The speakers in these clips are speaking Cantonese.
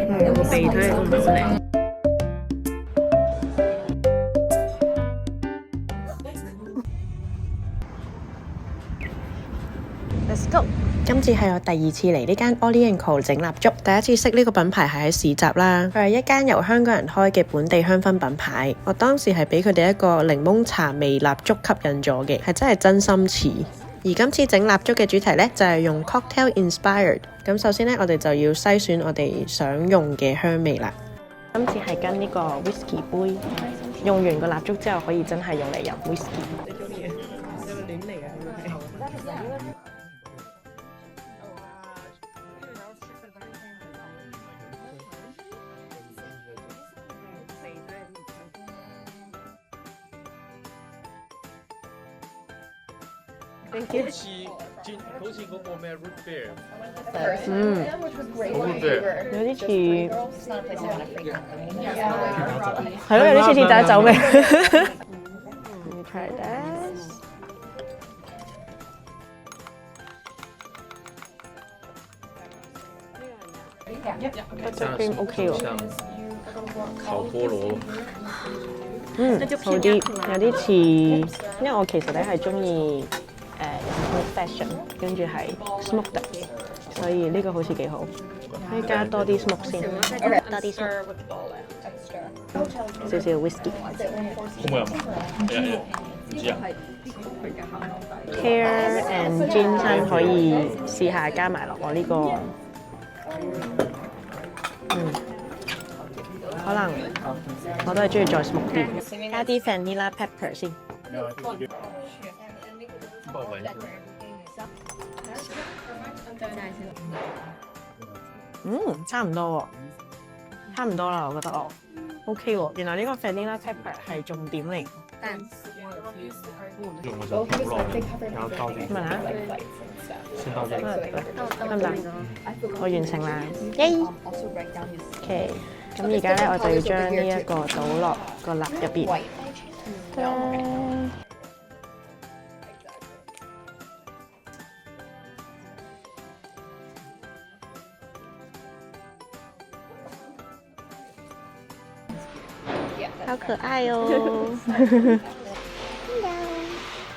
個鼻睇嚟都唔係好靚。Let's go！今次係我第2次嚟呢間 Ollie & Co 整蠟燭，第一次識呢個品牌係喺市集啦。佢係一間由香港人開嘅本地香薰品牌。我當時係俾佢哋一個檸檬茶味蠟燭吸引咗嘅，係真心似。而今次整蠟燭嘅主題呢，就係用 cocktail inspired。咁首先呢，我哋就要篩選我哋想用嘅香味啦。今次係跟呢個 whisky 杯，用完個蠟燭之後可以真係用嚟飲 whisky。你中意？有冇亂嚟啊？好似嗰個咩 root beer， 有啲似，係咯，有啲似鐵打酒味。Let me try this。Buttercream cream OK 喎。烤菠蘿。好啲，有啲似，因為我其實咧係中意old fashion， 跟住係 smoke 的，所以呢個好似幾好。可以加多啲 smoke 先，多啲 smoke， 少少 whisky。好唔好飲？唔知啊。Pear and ginseng 可以試下加埋落我呢個，可能我都係中意再 smoke 啲，加啲 vanilla pepper 先。差唔多喎，差唔多啦，我覺得我 OK 喎。原來呢個 vanilla pepper 係重點嚟。用嘅就好耐，然後倒進去。問下，先倒進去。得唔得？我完成啦，耶 ！OK， 咁而家咧我就要將呢一個倒落個蠟入邊。好可愛哦！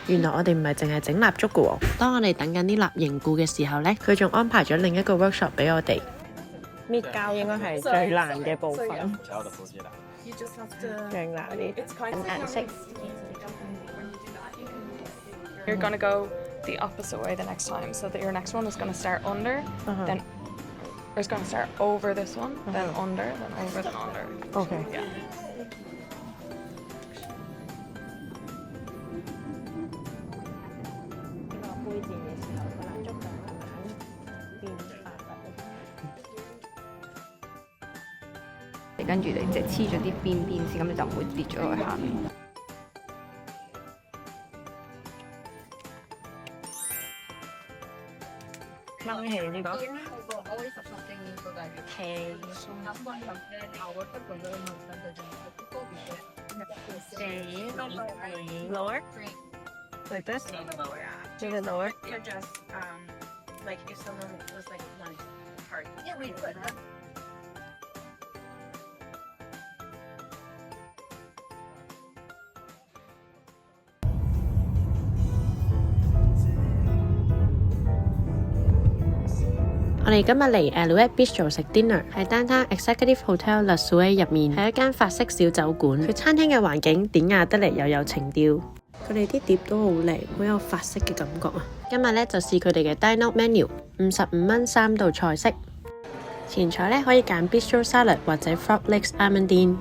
原來我哋唔係淨係整蠟燭嘅喎，當我哋等緊啲蠟凝固嘅時候呢，佢仲安排咗另一個 workshop 俾我哋。搣膠應該係最難嘅部分，最難啲顏色。You're gonna go the opposite way the next time, so that your next one is gonna start under, then it's gonna start over this one, then under, then over, then under. OK。Yeah. 跟住你即係黐咗啲邊邊先，咁你就唔會跌咗落去下面。掹起呢個。Lower. Like this? Take it lower. Just like if someone was like one part. Yeah, we could. 我哋今日嚟 Alouette Bistro 食 dinner， 喺 Downtown Executive Hotel Le Souhaite 入面，係一間法式小酒館。佢餐廳嘅環境典雅得嚟又有情調，佢哋啲碟都好靚，好有法式嘅感覺啊！今日咧就試佢哋嘅 Dine Out Menu， 55蚊3道菜式。前菜咧可以揀 Bistro Salad 或者 Frog Legs Amandine。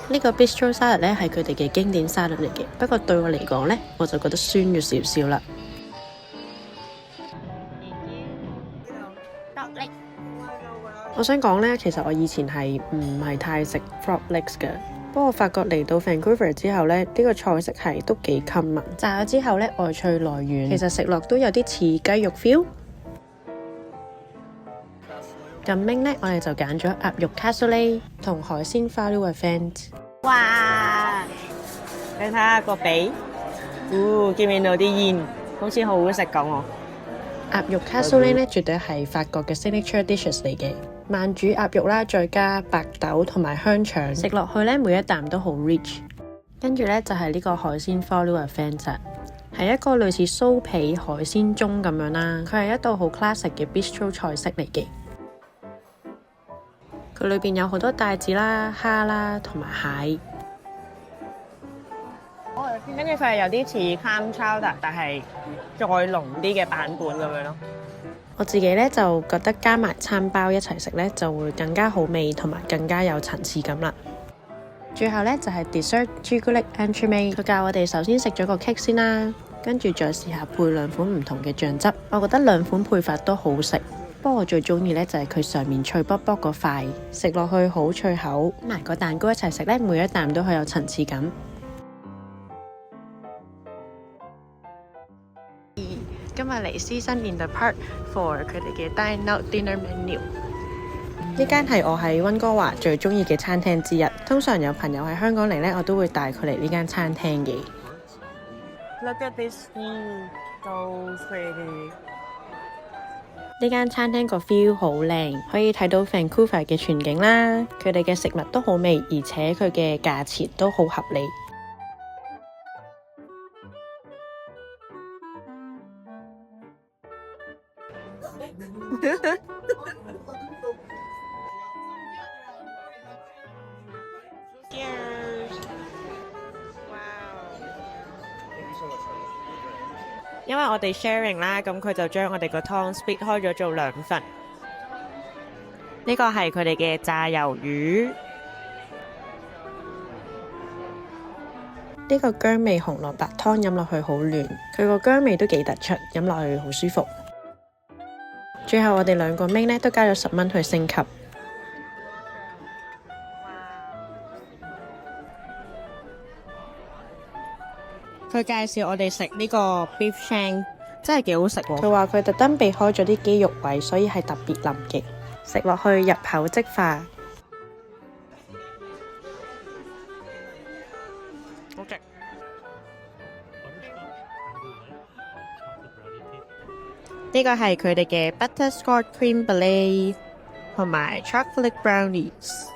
呢個 Bistro Salad 咧係佢哋嘅經典沙律嚟嘅，不過對我嚟講咧，我就覺得酸咗少少啦。我想講呢，其實我以前係唔係太食 frog legs 嘅，不過我發覺嚟到 Vancouver 之後呢，呢個菜式係都幾 common。炸咗之後呢，外脆內軟，其實食落都有啲似雞肉 feel。咁明呢，我哋就揀咗鴨肉 cassoulet 同海鮮花雕嘅 fend。哇！你睇下個髀，見唔見到啲煙？好似好好食咁喎。鴨肉 cassoulet 呢，絕對係法國嘅 signature dishes 嚟嘅。慢煮鴨肉啦，再加白豆同埋香腸，食落去咧每一啖都好 rich。跟住咧就係呢個海鮮 Follow a Fence， 係一個類似酥皮海鮮盅咁樣啦。佢係一道好 classic 嘅 bistro 菜式嚟嘅。佢裏邊有好多帶子啦、蝦啦同埋蟹。跟住佢係有啲似 clam chowder， 但係再濃啲嘅版本咁樣咯。我自己咧就覺得加埋餐包一齊食咧就會更加好味同埋更加有層次感啦。最後咧就係 dessert 朱古力 entremets， 佢教我哋首先食咗個 cake 先啦，跟住再試下配兩款唔同嘅醬汁。我覺得兩款配法都好食，不過我最中意咧就係佢上面脆卜卜嗰塊，食落去好脆口，埋個蛋糕一齊食咧，每一啖都好有層次感。今日嚟 Season in the Park for 佢哋嘅 Dine Out Dinner Menu。呢間係我喺溫哥華最中意嘅餐廳之一。通常有朋友喺香港嚟呢，我都會帶佢嚟呢間餐廳嘅。Look at this view, so pretty。呢間餐廳個 feel 好靚，可以睇到 Vancouver 嘅全景啦。佢哋嘅食物都好味，而且佢嘅價錢都好合理。因為我哋 sharing 啦，咁佢就將我哋個湯 split 開咗做兩份。呢個係佢哋嘅炸魷魚，呢個薑味紅蘿蔔湯飲落去好嫩，佢個薑味都幾突出，飲落去好舒服。最後我哋兩個 main 呢都加咗10蚊去升級。佢介紹我哋食呢個 beef shank， 真係幾好食喎。佢話佢特登避開咗啲肌肉位，所以係特別腍嘅，食落去入口即化，好食。呢個係佢哋嘅 butterscotch cream brulee 同埋 chocolate brownies。